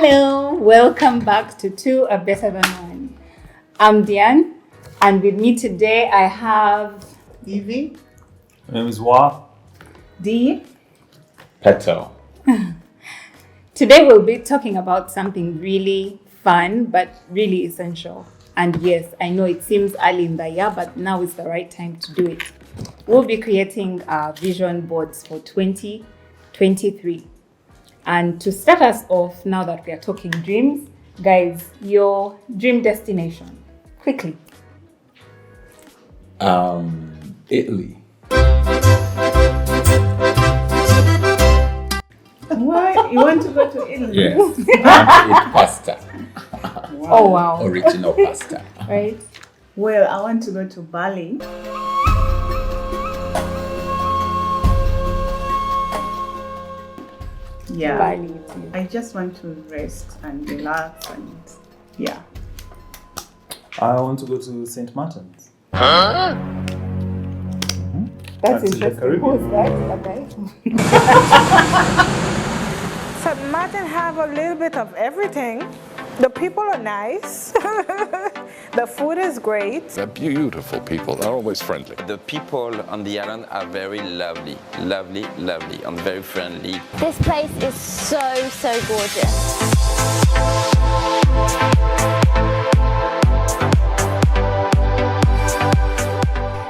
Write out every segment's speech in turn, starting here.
Hello, welcome back to Two Are Better Than One. I'm Diane, and with me today I have Evie. My name is Wa. Dee. Petal. Today we'll be talking about something really fun but really essential. And yes, I know it seems early in the year, but now is the right time to do it. We'll be creating vision boards for 2023. And to start us off, now that we are talking dreams, guys, your dream destination, quickly. Italy. Why? You want to go to Italy? Yes. And eat pasta. Oh, wow. Original pasta. Right? Well, I want to go to Bali. Yeah. Bali too. I just want to rest and relax and yeah. I want to go to St. Martin's. That's That's in the interesting. Who's Caribbean. that? Okay. St. Martin have a little bit of everything. The people are nice. The food is great. They're beautiful people. They're always friendly. The people on the island are very lovely, and very friendly. This place is so gorgeous.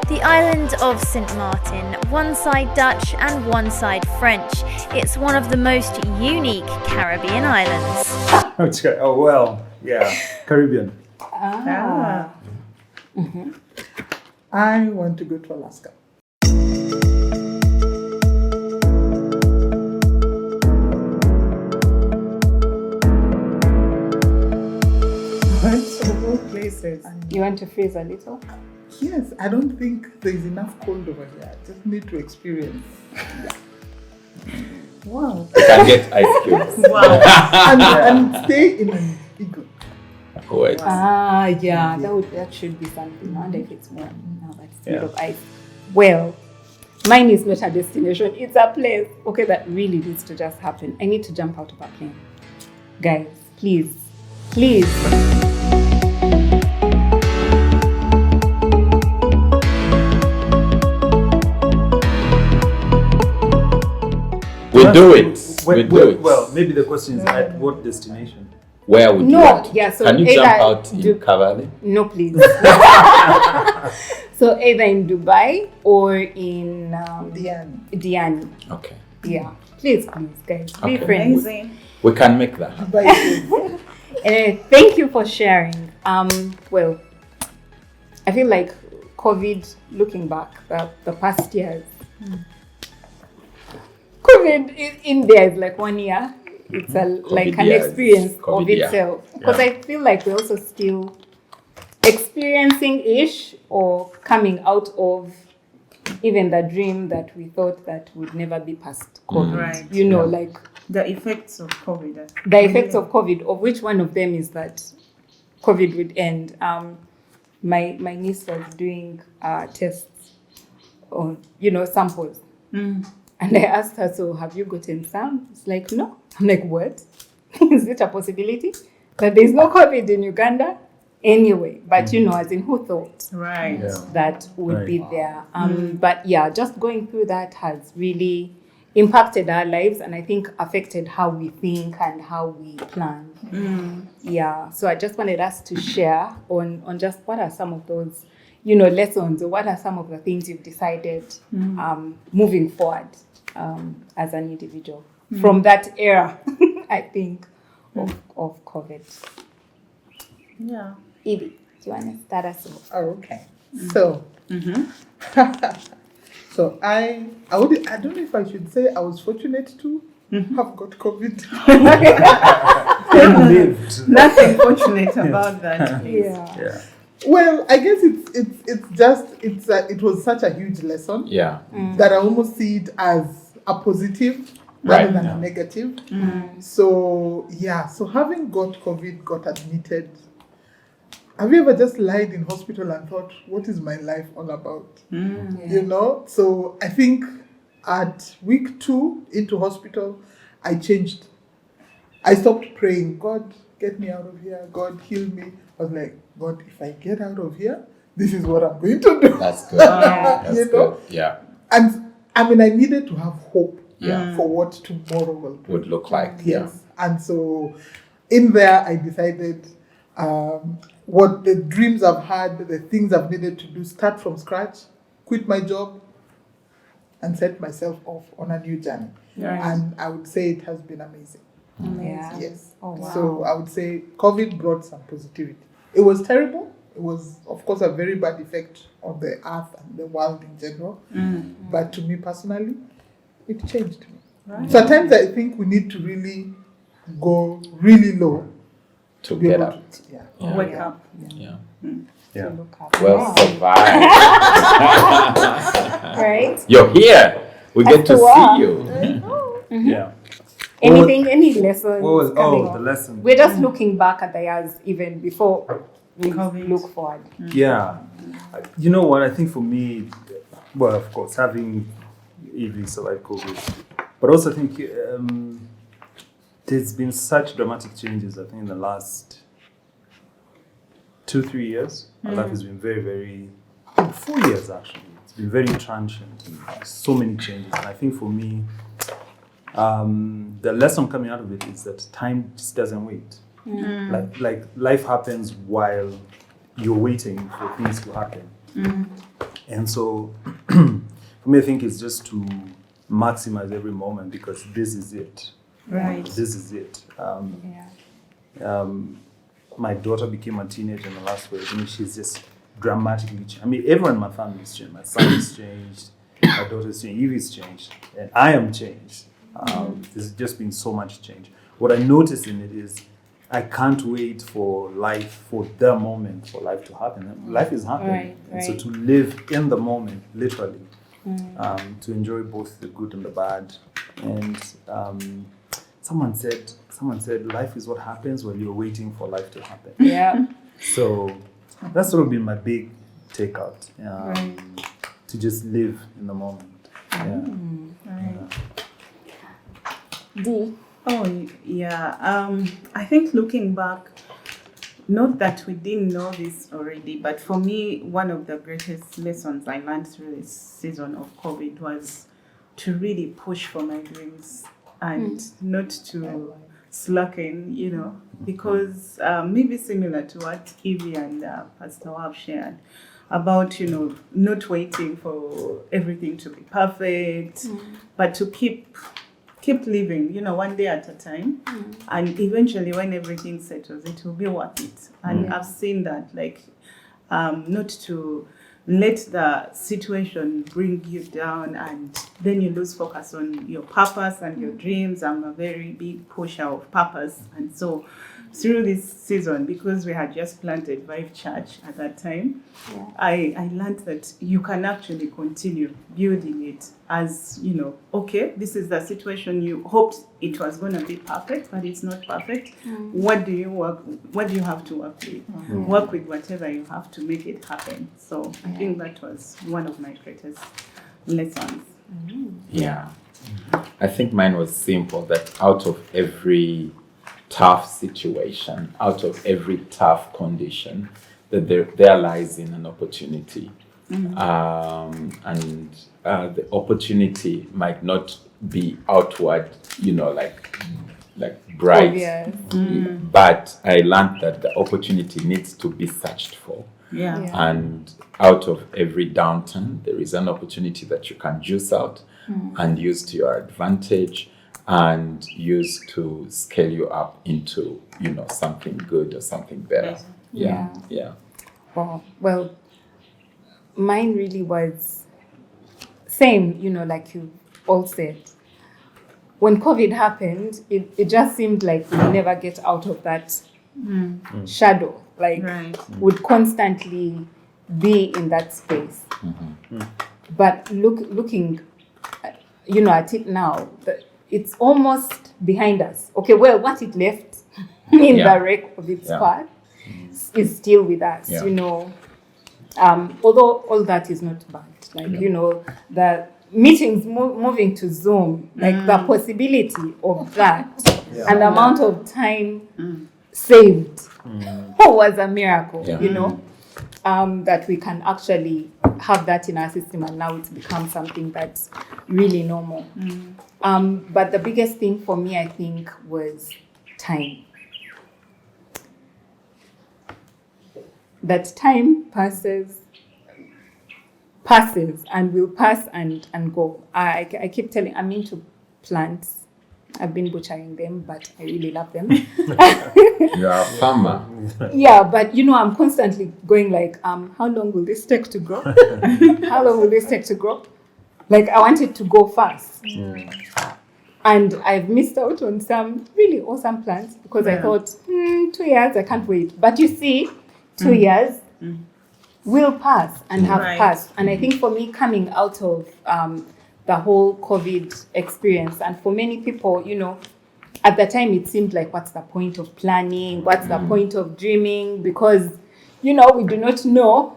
The island of St. Martin, one side Dutch and one side French. It's one of the most unique Caribbean islands. Okay. Oh, well, yeah. Caribbean. Ah. I want to go to Alaska. Of all places. You want to freeze a little? Yes, I don't think there is enough cold over here. I just need to experience. Wow. You can get ice cubes. Wow. and stay in an igloo. Wait. Yeah, that should be something. I wonder if it's more. No, that's made Yeah. of ice. Well, mine is not a destination. It's a place. Okay, that really needs to just happen. I need to jump out of a plane. Guys, please. We do it. Well, We do it. well, maybe the question is at what destination? Where would you No, want? yeah, so Can you either jump out in do- Cavalli? No, please. So either in Dubai or in Diani. Okay. Yeah. Please, guys. Be Okay. friends. Amazing. We can make that happen. And thank you for sharing. Well, I feel like COVID, looking back, the past years, COVID in there is like 1 year. It's like an years. experience of COVID year. itself. Because I feel like we're also still experiencing-ish or coming out of even the dream that we thought that would never be past COVID. Right. You know, like The effects of COVID. the effects of COVID, of which one of them is that COVID would end. My niece was doing tests on, samples. And I asked her, so have you gotten some? It's like, no. I'm like, what? Is it a possibility? That there's no COVID in Uganda? Anyway, but as in who thought Right. Yeah. that would Right. be there. But yeah, just going through that has really impacted our lives and I think affected how we think and how we plan. Yeah, so I just wanted us to share on just what are some of those, lessons or what are some of the things you've decided moving forward as an individual from that era, I think, of COVID. Yeah. Evie, do you want to start us off? Oh, okay. So, so I don't know if I should say I was fortunate to have got COVID. Lived. Nothing fortunate about that. Please. Yeah. Well, I guess it was such a huge lesson Yeah. that I almost see it as a positive Right. rather than a negative. So having got COVID, got admitted. Have you ever just lied in hospital and thought, what is my life all about? So I think at week 2 into hospital, I changed I stopped praying, God, get me out of here. God, heal me. I was like, God, if I get out of here, this is what I'm going to do. That's good. That's You know? good. Yeah. And I mean, I needed to have hope Yeah. for what tomorrow will bring. Would look like. Yes. And so in there, I decided what the dreams I've had, the things I've needed to do, start from scratch, quit my job, and set myself off on a new journey. And I would say it has been amazing. Yeah. Yes. Oh, wow. So I would say COVID brought some positivity. It was terrible. It was, of course, a very bad effect on the earth and the world in general. But to me personally, it changed me. Right. So at times I think we need to really go really low To be get able up. to, Wake up. Yeah. Yeah. Look up. Well survived. Right? You're here. We get to As to what? see you. Yeah. Anything, any lessons What was coming the up? lesson? We're just looking back at the years even before we COVID. look forward. Yeah. You know what? I think for me, well, of course, having Evie survive COVID, but also I think there's been such dramatic changes, I think, in the last 2-3 years. My life has been very, very, 4 years actually. It's been very transient and so many changes. And I think for me, the lesson coming out of it is that time just doesn't wait. Like life happens while you're waiting for things to happen. And so for me, I think it's just to maximize every moment because this is it. Right. This is it. Yeah. My daughter became a teenager in the last week. I mean, she's just dramatically changed. I mean, everyone in my family has changed. My son has changed. My daughter's changed. Evie's changed. And I am changed. There's just been so much change. What I notice in it is I can't wait for life, for the moment, for life to happen. Life is happening. Right, And so right. to live in the moment, literally, to enjoy both the good and the bad. And someone said, life is what happens while you're waiting for life to happen. Yeah. So that's sort of been my big takeout, Right. to just live in the moment. Yeah. D. Oh, yeah. I think looking back, not that we didn't know this already, but for me, one of the greatest lessons I learned through this season of COVID was to really push for my dreams and not to slacken, because maybe similar to what Evie and Pastor have shared about, not waiting for everything to be perfect, but to keep living, one day at a time. And eventually when everything settles, it will be worth it. And I've seen that, not to let the situation bring you down and then you lose focus on your purpose and your dreams. I'm a very big pusher of purpose. And so through this season, because we had just planted Vive Church at that time, I learned that you can actually continue building it as, okay, this is the situation you hoped it was going to be perfect, but it's not perfect. What do you have to work with? Work with whatever you have to make it happen. So I think that was one of my greatest lessons. Yeah. I think mine was simple, that out of every tough situation, out of every tough condition, that there lies in an opportunity. And the opportunity might not be outward, like bright. Obvious. But I learned that the opportunity needs to be searched for. Yeah. And out of every downturn, there is an opportunity that you can juice out and use to your advantage and use to scale you up into, something good or something better. Yeah. Well, mine really was same, like you all said. When COVID happened, it just seemed like we'd never get out of that shadow. Right. Would constantly be in that space. But looking, at it now, it's almost behind us. Okay, well, what it left in the wreck of its part is still with us. Although all that is not bad. The meetings moving to Zoom, like the possibility of that and the amount of time saved was a miracle, you know, that we can actually have that in our system, and now it's become something that's really normal. But the biggest thing for me, I think, was time. That time passes and will pass and go. I keep telling, I'm into plants. I've been butchering them, but I really love them. You are a farmer. Yeah, but you know, I'm constantly going like, how long will this take to grow? How long will this take to grow? Like, I want it to go fast. And I've missed out on some really awesome plants because I thought, 2 years, I can't wait. But you see, 2 years will pass and have passed. And I think for me, coming out of the whole COVID experience, and for many people, you know, at the time it seemed like, what's the point of planning? What's the point of dreaming? Because, you know, we do not know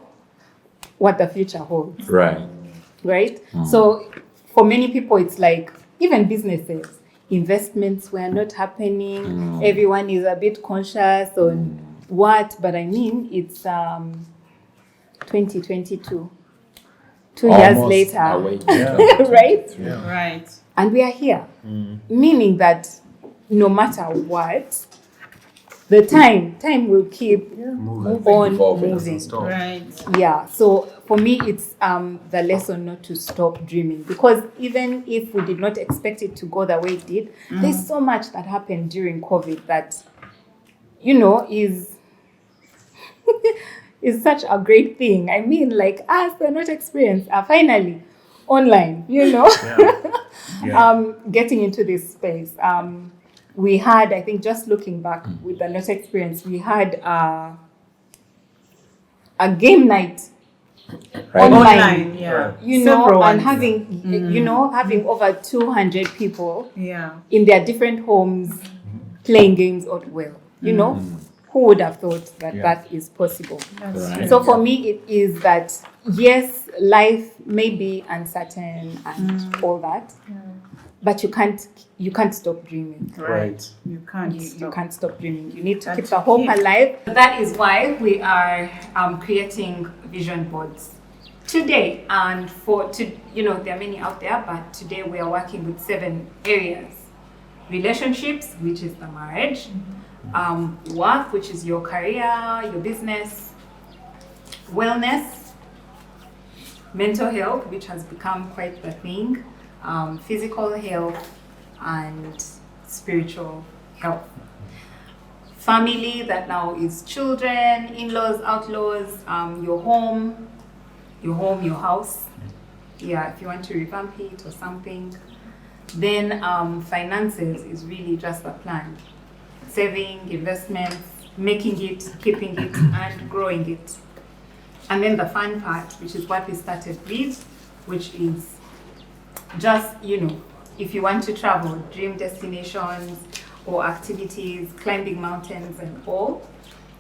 what the future holds. Right? So for many people, it's like, even businesses, investments were not happening. Everyone is a bit conscious on what, but I mean, it's 2022. 2 years later, right? Right. And we are here, meaning that no matter what, the time will keep moving. Right. Yeah. So for me, it's the lesson not to stop dreaming, because even if we did not expect it to go the way it did, there's so much that happened during COVID that, you know, is is such a great thing. I mean, like, us, we're not experienced, are finally online, you know, getting into this space. We had, I think, just looking back with the not experience, we had a game night online, you know, Several and ones. having, you know, having over 200 people Yeah. in their different homes playing games at will, you know. Who would have thought that that is possible? So for me, it is that, yes, life may be uncertain and all that, but you can't stop dreaming. Right. You can't You can't stop dreaming. You need to keep the hope alive. That is why we are creating vision boards today. And you know, there are many out there, but today we are working with 7 areas: relationships, which is the marriage. Work, which is your career, your business, wellness, mental health, which has become quite the thing, physical health, and spiritual health. Family, that now is children, in-laws, outlaws, your home, your house. Yeah, if you want to revamp it or something. Then finances is really just a plan. Saving, investments, making it, keeping it, and growing it. And then the fun part, which is what we started with, which is just, you know, if you want to travel, dream destinations or activities, climbing mountains and all.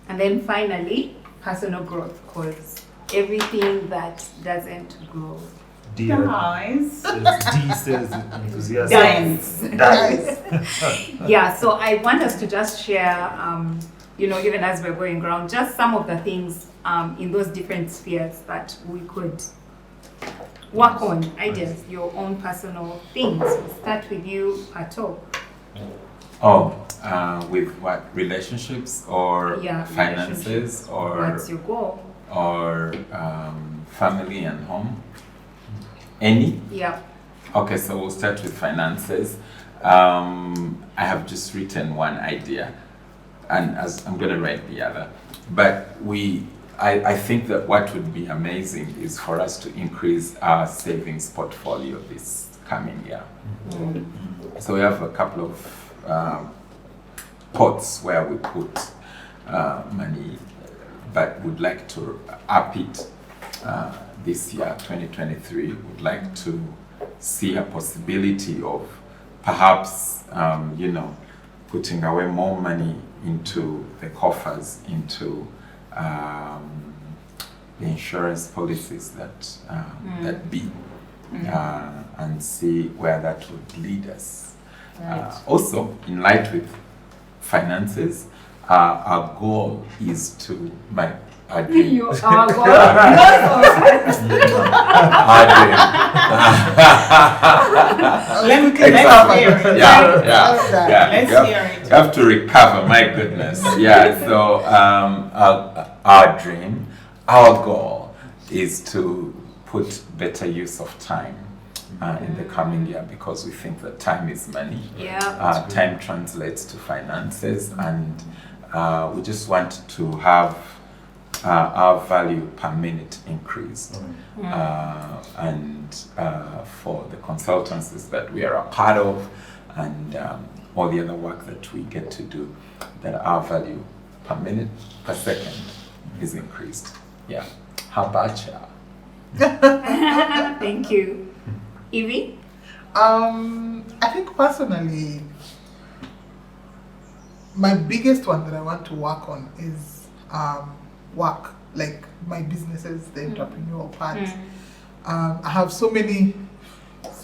And then finally, personal growth, because everything that doesn't grow Guys. D says enthusiasm. Dies. Yeah, so I want us to just share, you know, even as we're going around, just some of the things in those different spheres that we could work on, ideas, your own personal things. We'll start with you, Pato. With what? Relationships or finances or what's your goal? Or family and home? Any? Yeah. Okay, so we'll start with finances. I have just written one idea, and as I'm going to write the other. But I think that what would be amazing is for us to increase our savings portfolio this coming year. So we have a couple of pots where we put money, but would like to up it. This year, 2023, would like to see a possibility of perhaps, you know, putting away more money into the coffers, into the insurance policies that be and see where that would lead us. Also, in light with finances, our goal is to our dream. Let's hear it. Let's hear it. You have to recover, my goodness. Yeah, so our dream, our goal is to put better use of time in the coming year, because we think that time is money. Yeah. Time translates to finances, and we just want to have our value per minute increased. And for the consultancies that we are a part of, and all the other work that we get to do, that our value per minute, per second is increased. Yeah. How about you? Thank you. Evie? I think personally, my biggest one that I want to work on is work, like my businesses, the entrepreneurial part. I have so many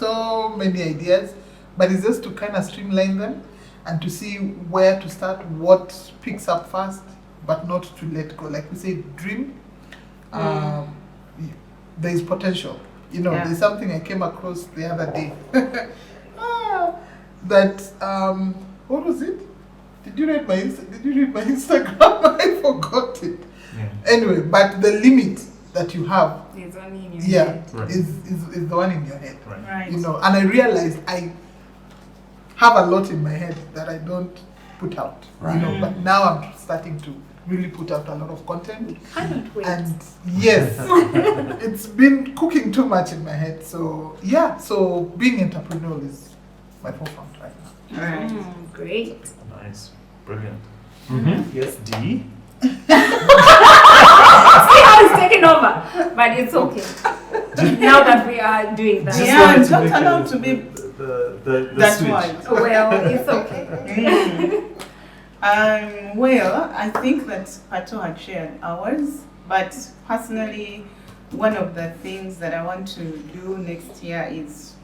ideas, but it's just to kind of streamline them and to see where to start, what picks up fast, but not to let go. Like we say, dream. There is potential. There's something I came across the other day. What was it? Did you read my Instagram? I forgot it. Yeah. Anyway, but the limit that you have is only in your head. Right. is the one in your head. Right. And I realized I have a lot in my head that I don't put out. Right. But now I'm starting to really put out a lot of content. Cannot wait. And yes, it's been cooking too much in my head. So yeah, so being entrepreneurial is my forefront right now. Right. Great. Nice. Brilliant. Yes, D? See how it's taken over, but it's okay. Now that we are doing that. Yeah, it's not allowed to be the that switch. wide. Well, it's okay. Well, I think that Pato had shared ours, but personally, one of the things that I want to do next year is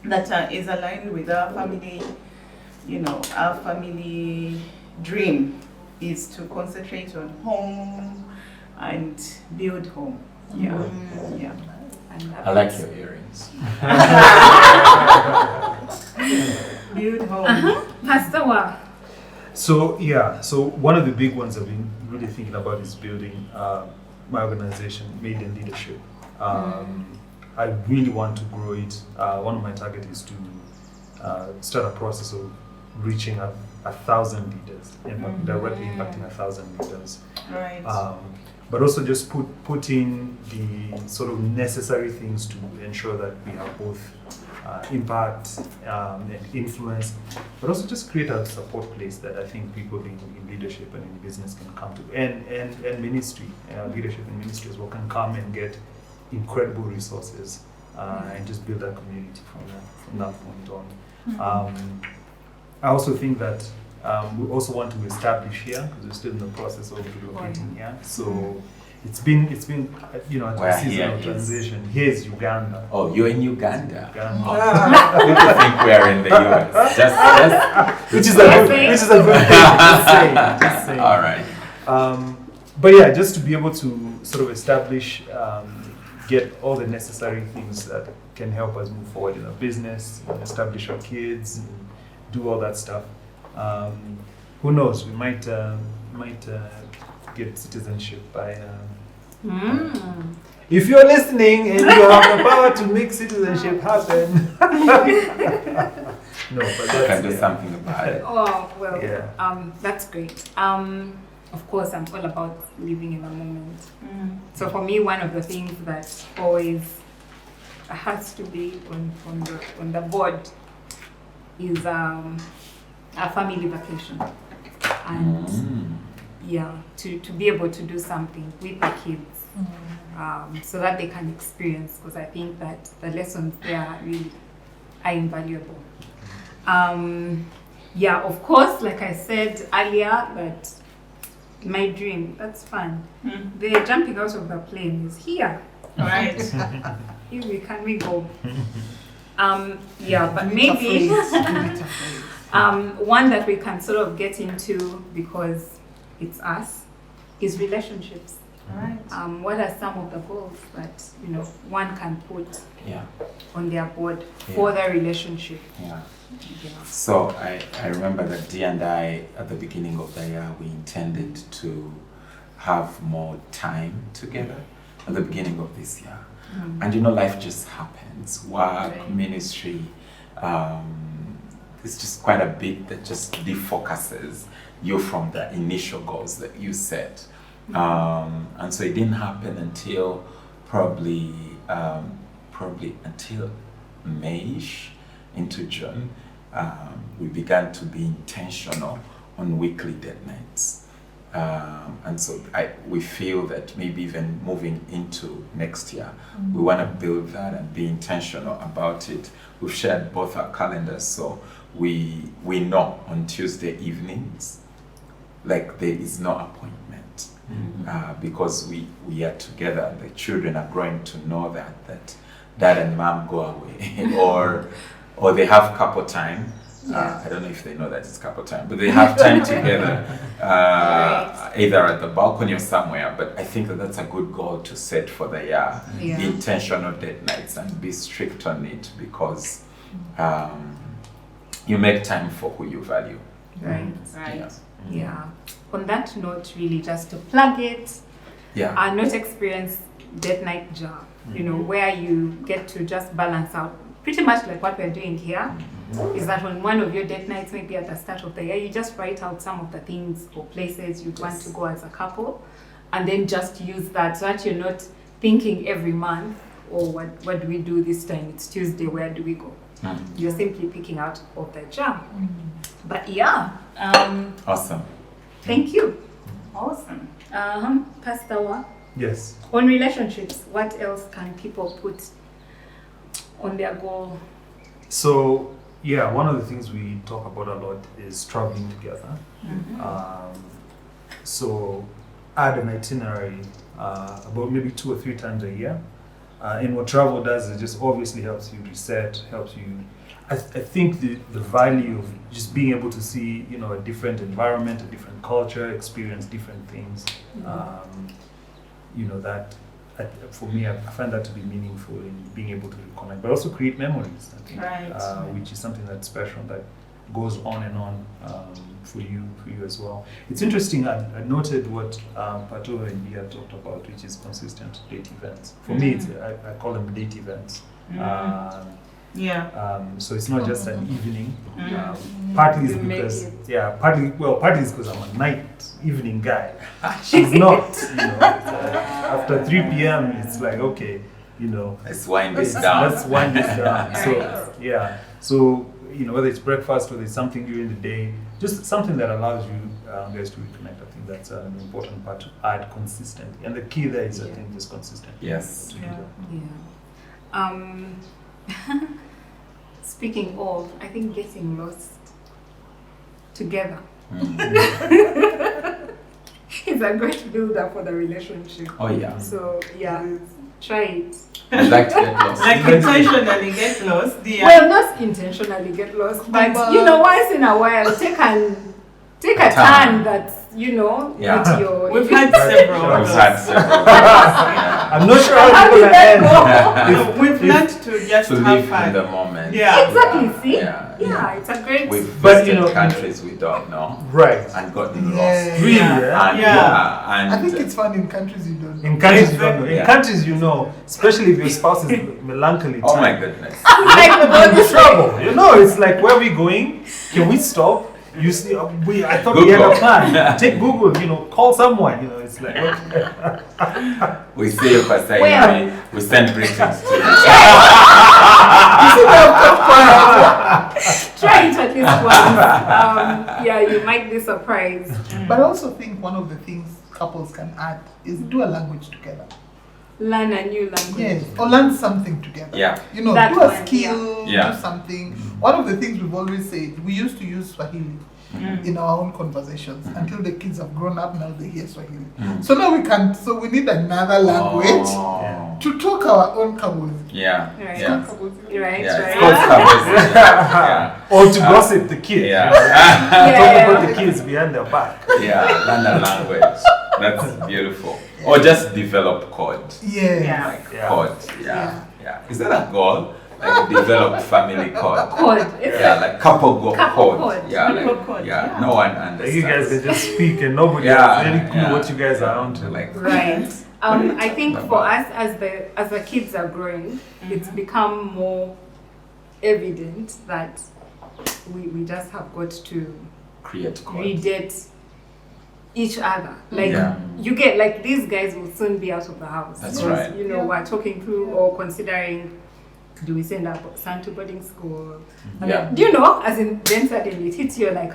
aligned with our family. Our family dream is to concentrate on home and build home. Yeah. Yeah. I like your earrings. Build home. Pastor Wa. So one of the big ones I've been really thinking about is building my organization, Made in Leadership. I really want to grow it. One of my targets is to start a process of reaching 1,000 leaders and directly impacting 1,000 leaders. Right. But also just put in the sort of necessary things to ensure that we have both impact and influence, but also just create a support place that I think people in leadership and in business can come to, and ministry, leadership and ministry as well, can come and get incredible resources and just build that community from that point on. I also think that we also want to establish here, because we're still in the process of relocating here. So it's been a season of transition. Here's Uganda. Oh, you're in Uganda. Uganda. I think we are in the US. Just which is a good thing. Just saying. All right. But yeah, just to be able to sort of establish, get all the necessary things that can help us move forward in our business, establish our kids, and do all that stuff. Who knows? We might get citizenship by. If you're listening and you have the power to make citizenship happen, no, but I can do something about it. Oh well, Yeah. That's great. Of course, I'm all about living in the moment. So for me, one of the things that always has to be on the board is a family vacation, and to be able to do something with the kids, so that they can experience, because I think that the lessons there really are invaluable. Of course, like I said earlier, that my dream, that's fun. The jumping out of the plane is here. Right. Easy, can we go? Yeah, but Do it maybe afraid. Do it afraid. one that we can sort of get into because it's us is relationships. Right. What are some of the goals that one can put Yeah. on their board for their relationship? Yeah. Yeah. So I remember that Dee and I, at the beginning of the year, we intended to have more time together at the beginning of this year. And life just happens. Work, Right. ministry, it's just quite a bit that just defocuses you from the initial goals that you set. And so it didn't happen until probably until May-ish into June. We began to be intentional on weekly date nights. And so we feel that maybe even moving into next year, we want to build that and be intentional about it. We've shared both our calendars, so we know on Tuesday evenings, like there is no appointment. Because we are together. The children are growing to know that dad and mom go away, or they have couple time. I don't know if they know that it's couple time, but they have time together, either at the balcony or somewhere. But I think that's a good goal to set for the year. Yeah. Intentional date nights and be strict on it, because you make time for who you value. Right. Right. Yeah. Yeah. On that note, really, just to plug it, Yeah. not experience date night job, where you get to just balance out pretty much like what we're doing here. Is that on one of your date nights, maybe at the start of the year, you just write out some of the things or places you'd want to go as a couple, and then just use that so that you're not thinking every month, oh, what do we do this time? It's Tuesday, where do we go? You're simply picking out of the job. But yeah, Awesome. thank you. Awesome. Pastor Wa, Yes. on relationships, what else can people put on their goal? So, yeah, one of the things we talk about a lot is traveling together. So, add an itinerary about maybe 2 or 3 times a year. And what travel does is just obviously helps you reset, helps you. I think the value of just being able to see, a different environment, a different culture, experience different things, that for me, I find that to be meaningful in being able to reconnect, but also create memories, I think, Right. which is something that's special, that goes on and on for you as well. It's interesting, I noted what Pato and Bia talked about, which is consistent date events. For me, I call them date events. So it's not just an evening. Partly is You make because it. partly is because I'm a night evening guy. She's not. After 3 p.m. it's like, okay, Let's wind this down. let's wind this down. So whether it's breakfast, whether it's something during the day, just something that allows you guys to reconnect. I think that's an important part to add consistently. And the key there is, I think, just consistent. Yes. Yeah. Speaking of, I think getting lost together is a great builder for the relationship. Oh yeah. So yeah, try it. I'd like to get lost. Like intentionally get lost. Well, not intentionally get lost, but once in a while, take a turn that's Yeah. with your. We've had several. I've had several. I'm not sure how it's gonna end. We've learned to just To have live in fun. the moment. Yeah. Exactly. See. Yeah. Yeah, it's a great. We've But, visited countries we don't know Right. and gotten Yeah. lost. Really, Yeah. eh? And I think it's fun in countries you don't know. In countries you don't know. In Yeah. countries especially if your spouse is melancholy. oh my time, goodness. you're in trouble. It's like, where are we going? Can we stop? You see, I thought we had a Google. plan. Take Google, call someone. It's like, okay. We see you, Pastor. Well- We send greetings to you. Try it at least once. Yeah, you might be surprised. But I also think one of the things couples can add is do a language together. Learn a new language. Yes, or learn something together. Yeah. That Do a one, skill, yeah. do something. One of the things we've always said, we used to use Swahili in our own conversations until the kids have grown up. Now they hear Swahili. So now we can't. So we need another language Oh. to talk our own kabuzi. Yeah. Right. Yeah. Right, Yeah. right. It's called Kabuzi. Yeah. Or to gossip the kids. Yeah. Talk about the kids behind their back. Yeah. Learn a language. That's beautiful. Or just develop code. Yeah. Like Yeah. code. Yeah. Is that a goal? Like develop family code. Code. It's Yeah, like couple Couple code. code. Yeah, Couple like, code, yeah. yeah. No one Like understands. you guys can just speak and nobody Yeah, has any clue yeah. what you guys are onto. like right. I think Bye-bye. for us as the kids are growing, it's become more evident that we just have got to create code. redate each other. Like Yeah. you get like these guys will soon be out of the house. That's because, right. You know, we're talking through or considering, do we send our son to boarding school? And Yeah. then, do you know, as in then suddenly it hits you like,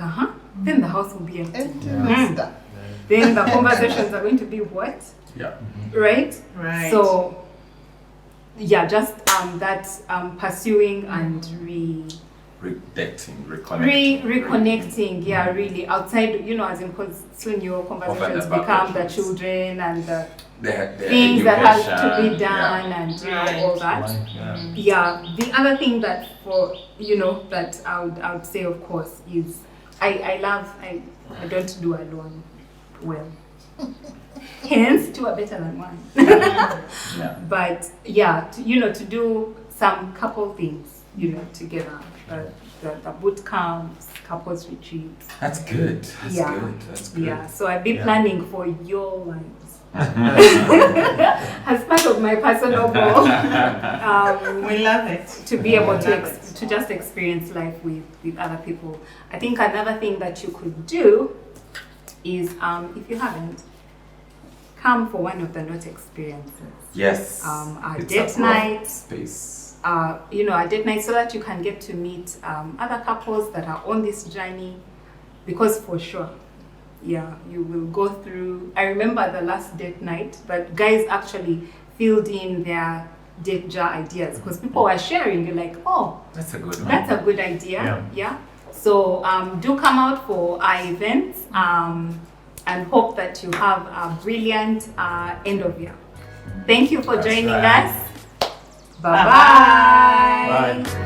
then the house will be empty. Empty Mm. nester. Then the conversations are going to be what? Yeah. Right? Right. So yeah, just that pursuing and Redating, reconnecting. reconnecting, yeah, really outside, you know, as in because soon your conversations Open the become the buckets. children and the The things that have to education, be done and you know, all that. Yeah. Yeah, the other thing that for that I would say, of course, is I don't do alone well. Hence, two are better than one. Yeah. But yeah, to do some couple things, together. The boot camps, couples retreats. That's good. That's Yeah. good. That's good. Yeah, so I've been Yeah. planning for your lives. As part of my personal goal, We love it. to be able to Love it. to just experience life with other people. I think another thing that you could do is, if you haven't, come for one of the Not experiences. Yes. Our It's date a growth night. space. A date night, so that you can get to meet other couples that are on this journey, because for sure, yeah, you will go through. I remember the last date night that guys actually filled in their date jar ideas because people were sharing. You're like, oh, That's a good one. that's a good idea. Yeah. Yeah. So do come out for our events and hope that you have a brilliant end of year. Thank you for That's joining right. us. Bye-bye. Bye.